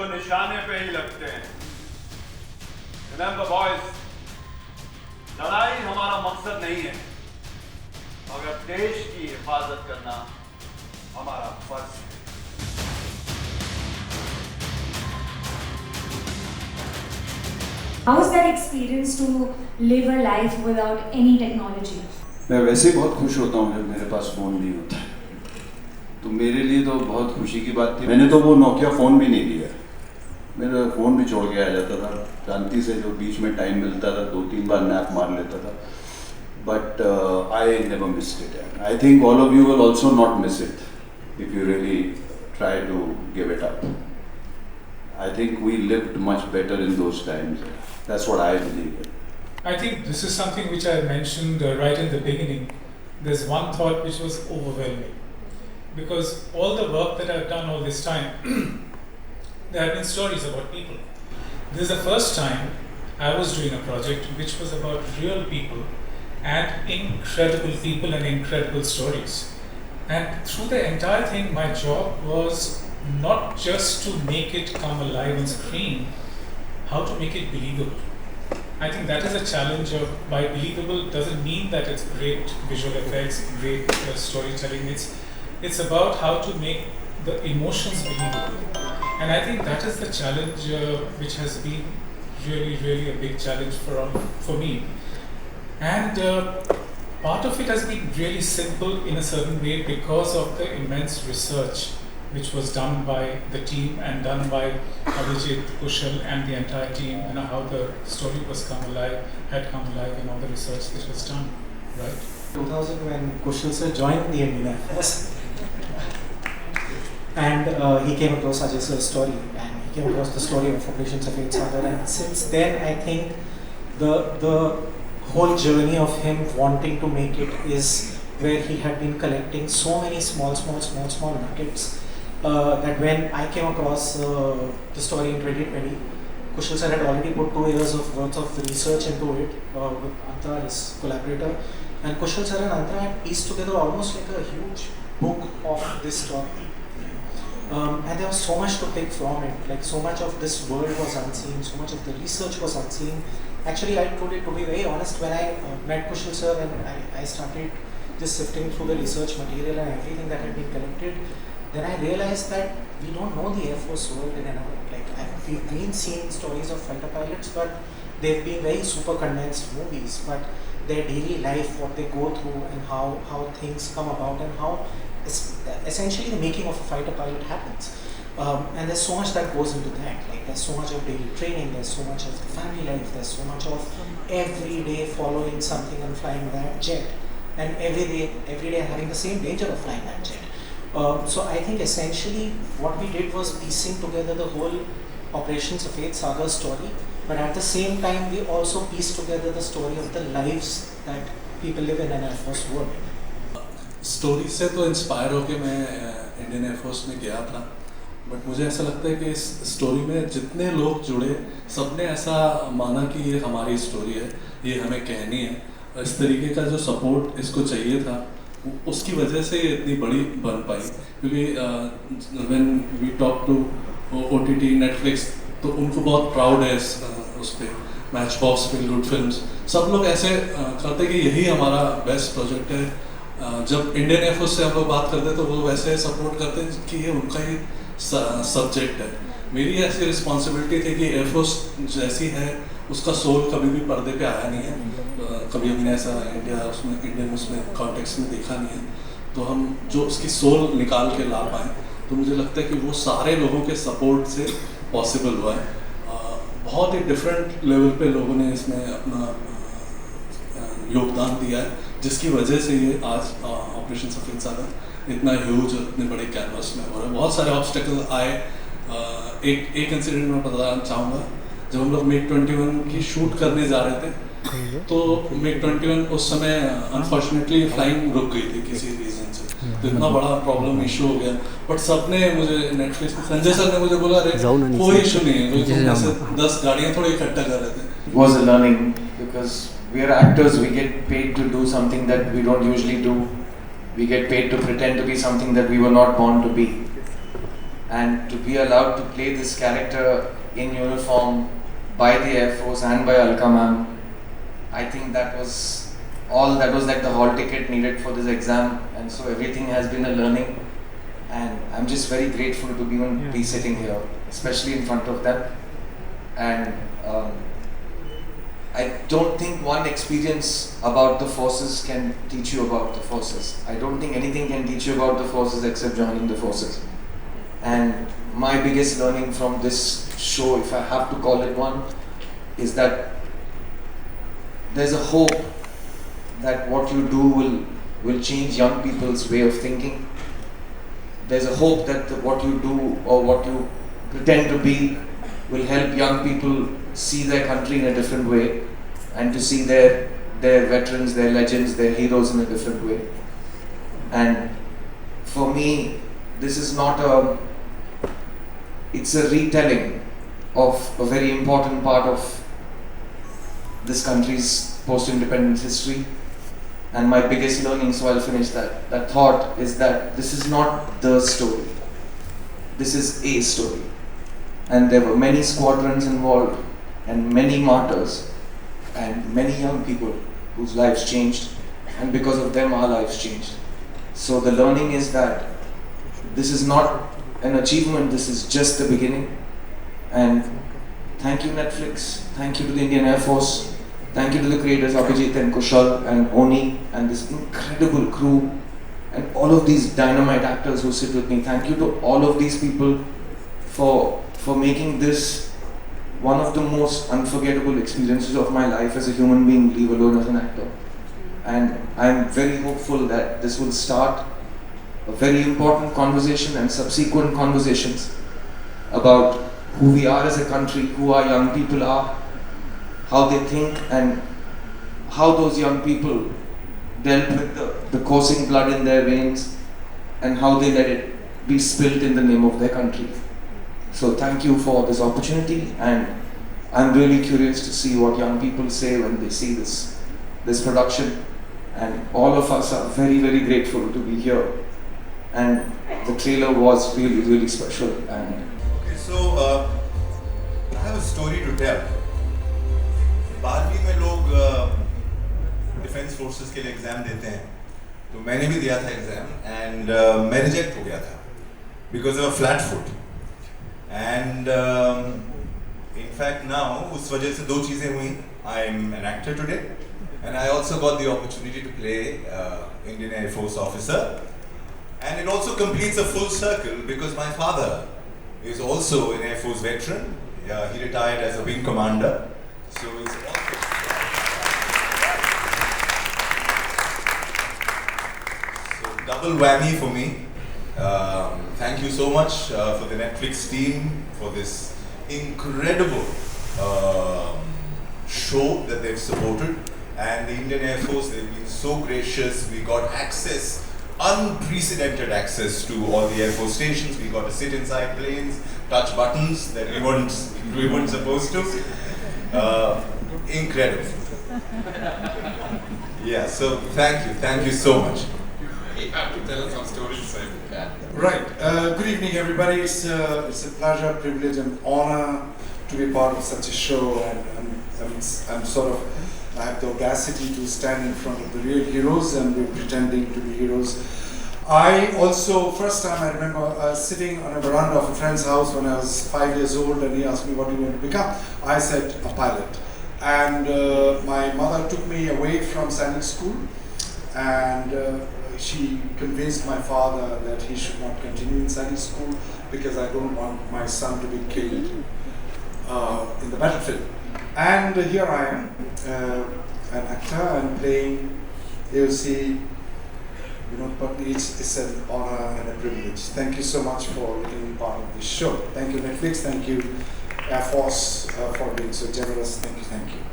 जो निशाने पे ही लगते हैं। Remember boys, लड़ाई हमारा मकसद नहीं है, मगर देश की हिफाजत करना हमारा फर्ज है। How was that experience to live a life without any technology? मैं वैसे ही बहुत खुश होता हूँ जब मेरे पास फ़ोन नहीं होता है, तो मेरे लिए तो बहुत खुशी की बात थी। मैंने तो वो नोकिया फ़ोन भी नहीं लिया, मेरा फ़ोन भी छोड़ के आ जाता था। शांति से जो बीच में टाइम मिलता था 2-3 बार नैप मार लेता था, but I never missed it. I think all of you will also not miss it if you really try to give it up. I think we lived much better in those times. That's what I believe. I think this is something which I mentioned right in the beginning. There's one thought which was overwhelming. Because all the work that I've done all this time, there have been stories about people. This is the first time I was doing a project which was about real people and incredible people and incredible stories. And through the entire thing, my job was not just to make it come alive on screen, how to make it believable. I think that is a challenge of, by believable doesn't mean that it's great visual effects, great storytelling. It's about how to make the emotions believable. And I think that is the challenge which has been really a big challenge for me. And part of it has been really simple in a certain way because of the immense research which was done by the team and done by Abhijit, Kushal and the entire team, how the story had come alive in all the research which was done, right? 2000 when Kushal sir joined the Indian Air Force and he came across Ajay sir's story and he came across the story of Operation Sagar, and since then I think the whole journey of him wanting to make it is where he had been collecting so many small nuggets. That when I came across the story in 2020, Kushal sir had already put 2 years worth of research into it with Anta, his collaborator, and Kushal sir and Anta had pieced together almost like a huge book of this story. And there was so much to pick from it, like so much of this world was unseen, so much of the research was unseen. Actually, I told it, to be very honest, when I met Kushal sir and I started just sifting through the research material and everything that had been collected, then I realized that we don't know the Air Force world in and out. Like we've been seeing stories of fighter pilots, but they've been very super condensed movies. But their daily life, what they go through, and how things come about, and how essentially the making of a fighter pilot happens. And there's so much that goes into that. Like there's so much of daily training, there's so much of the family life, there's so much of every day following something and flying that jet, and every day having the same danger of flying that jet. So I think essentially what we did was piecing together the whole Operation Sagar story, but at the same time we also pieced together the story of the lives that people live in an Air Force world. Story से तो inspire होके मैं Indian air force में गया था, but मुझे ऐसा लगता है कि इस स्टोरी में जितने लोग जुड़े सबने ऐसा माना कि ये हमारी स्टोरी है, ये हमें कहनी है। इस तरीके का जो सपोर्ट इसको चाहिए था उसकी वजह से ये इतनी बड़ी बन पाई, क्योंकि when we talk to OTT Netflix तो उनको बहुत प्राउड है उस पर, Matchbox, Feel Good Films, सब लोग ऐसे करते कि यही हमारा बेस्ट प्रोजेक्ट है। जब इंडियन एयरफोर्स से हम लोग बात करते तो वो वैसे सपोर्ट करते हैं कि ये उनका ही सब्जेक्ट है। मेरी ऐसी रिस्पॉन्सिबिलिटी थी कि एयरफोर्स जैसी है उसका सोल कभी भी पर्दे पे आया नहीं है, कभी हमने ऐसा इंडियन उसमें कॉन्टेक्स्ट में देखा नहीं है, तो हम जो उसकी सोल निकाल के ला पाएँ, तो मुझे लगता है कि वो सारे लोगों के सपोर्ट से पॉसिबल हुआ है। बहुत ही डिफरेंट लेवल पे लोगों ने इसमें अपना योगदान दिया है, जिसकी वजह से ये आज ऑपरेशन सफेद सागर इतना ह्यूज इतने बड़े कैनवस में हो रहा है। बहुत सारे ऑब्स्टेकल आए। एक इंसिडेंट मैं बताना चाहूँगा, जब हम लोग मिग 21 की शूट करने जा रहे थे तो मिग 21 उस समय अनफॉर्चुनेटली फ्लाइंग रुक गई थी किसी रीजन से, तो इतना बड़ा प्रॉब्लम इशू हो गया। बट सबने मुझे नेटफ्लिक्स में संजय सर ने मुझे बोला, अरे कोई इशू नहीं है, क्योंकि 10 गाड़ियाँ थोड़ी इकट्ठा कर रहे थे। It was a learning because we are actors, we get paid to do something that we don't usually do. We get paid to pretend to be something that we were not born to be. and to be allowed to play this character in uniform by the Air Force and by Alka ma'am, I think that was like the hall ticket needed for this exam, and so everything has been a learning, and I'm just very grateful to be sitting here, especially in front of them. And I don't think one experience about the forces can teach you about the forces. I don't think anything can teach you about the forces except joining the forces. And my biggest learning from this show, if I have to call it one, is that there's a hope that what you do will change young people's way of thinking. There's a hope that what you do or what you pretend to be will help young people see their country in a different way, and to see their veterans, their legends, their heroes in a different way. And for me, this is not it's a retelling of a very important part of this country's post-independence history. And my biggest learning, so I'll finish that thought, is that this is not the story. This is a story. And there were many squadrons involved, and many martyrs, and many young people whose lives changed, and because of them our lives changed. So the learning is that this is not an achievement, this is just the beginning. And thank you Netflix, thank you to the Indian Air Force, thank you to the creators Abhijit and Kushal and Oni and this incredible crew and all of these dynamite actors who sit with me. Thank you to all of these people for making this one of the most unforgettable experiences of my life as a human being, leave alone as an actor. And I'm very hopeful that this will start a very important conversation and subsequent conversations about who we are as a country, who our young people are, how they think, and how those young people dealt with the coursing blood in their veins, and how they let it be spilled in the name of their country. So thank you for this opportunity, and I'm really curious to see what young people say when they see this production. And all of us are very, very grateful to be here. And the trailer was really, really special. And okay, so I have a story to tell. 12वीं में लोग defence forces के लिए exam देते हैं, तो मैंने भी दिया था एग्जाम, एंड मैं रिजेक्ट हो गया था because of a flat foot. And in fact now उस वजह से दो चीज़ें हुई. I'm an actor today, and I also got the opportunity to play Indian Air Force officer, and it also completes a full circle because my father is also an Air Force veteran. He retired as a wing commander, so he's also so double whammy for me. Thank you so much for the Netflix team for this incredible show that they've supported, and the Indian Air Force, they've been so gracious. We got access, unprecedented access to all the Air Force stations. We got to sit inside planes, touch buttons that we weren't supposed to. Incredible. Yeah, so thank you so much. You have to tell us some stories, Simon. Right. Good evening, everybody. It's a pleasure, privilege, and honor to be part of such a show. And I'm sort of, I have the audacity to stand in front of the real heroes, and we're pretending to be heroes. I also, first time I remember sitting on a veranda of a friend's house when I was 5 years old, and he asked me, what do you want to become? I said, a pilot. And my mother took me away from sailing school, and she convinced my father that he should not continue in sailing school because I don't want my son to be killed in the battlefield. And here I am, an actor, and playing AOC. But it's an honor and a privilege. Thank you so much for letting me part of this show. Thank you Netflix, thank you Air Force for being so generous. Thank you.